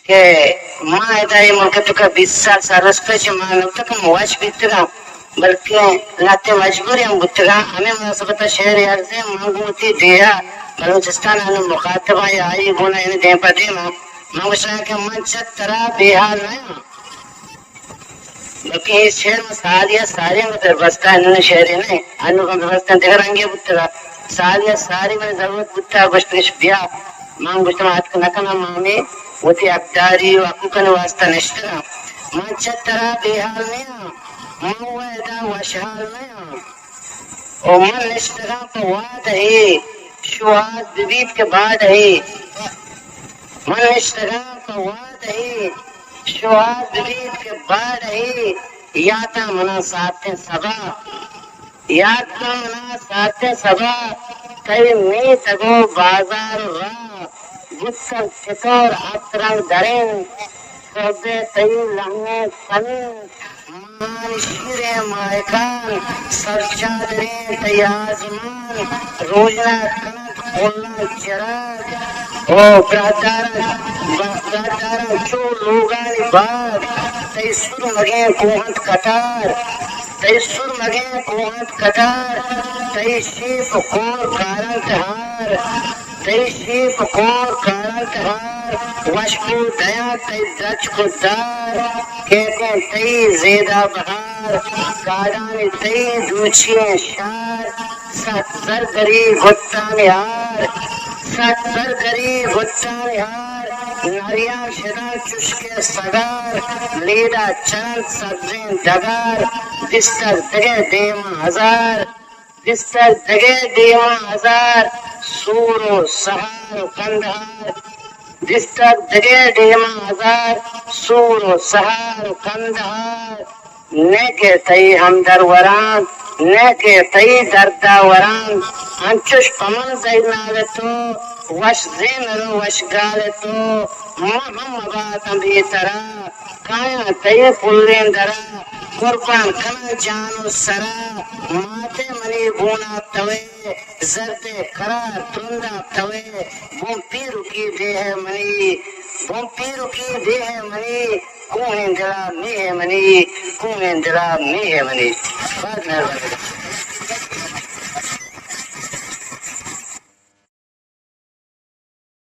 کہ ماں ادائی ملک تکا 20 سال سارس پیچ ماں نوتکا مواش بیتگا بلکہ لاتے مجبوری ہم بتگا ہمیں مناسبت شہر یارزے مانگوتی دیا بلوچستان ہمیں مخاطبہ یا آئی گونا یعنی دیں پا دیما مانگوشنا کہ من چت ترا بیحال نہیں بلکہ اس شہر میں سالیا ساری مطلب بستا انہوں نے شہری نہیں انہوں کا بستا دیکھ رنگے بتگا سالیا ساری میں ضرورت بتا بشتنش بیا مانگوشنا ہاتھ کا نکنا مامی وتی اقداری و حقوقن واسطہ نشترا من چت ترا بیحال نہیں موعدا وشحال نہیں اور من نشترا پا وعد ہے شہاد ببید کے بعد ہے من نشترا پا وعد ہے شہاد ببید کے بعد ہے یا تا منا ساتھ سبا یا تا منا ساتھ سبا کئی می تگو بازار را گسر چکور عطران درین صحبے تئی لہنے سنین مان شیر مائکان سرچادرین تی آزمان روجنا کنت کھولنا چراغ او برادارا چو لوگانی باد تی سر مگیں کوہنت کتار تی سر مگیں کوہنت کتار تی شیف کور کارنت ہار تی شیف کور کارنت ہار وشکو دیا تی درچ کو دار کہتے تی زیدہ بہار کارانی تی دوچی شار ست سرگری گتانی ہار ست سرگری گتانی ہار ناریاں شدہ چشکے سگار لیدہ چند سبزین دگار دستر دگے دیما ہزار دستر دگے دیما ہزار سور و سہار و کندہار دستر دگے دیما ہزار سور و سہار و کندہار نیکے تئی ہمدر وران نیکے تئی دردہ وران انچوش پمن زینالتو وش زینرو وش گالتو مہم باتم بیترا کایا تئی پلین درا قربان کنا جانو سرا ماتے منی بونا توے زرد قرار ترندہ توے بوم پیرو کی دے ہے منی بوم پیرو کی دے ہے منی کون اندرا میں ہے منی کون اندرا میں ہے منی بعد میں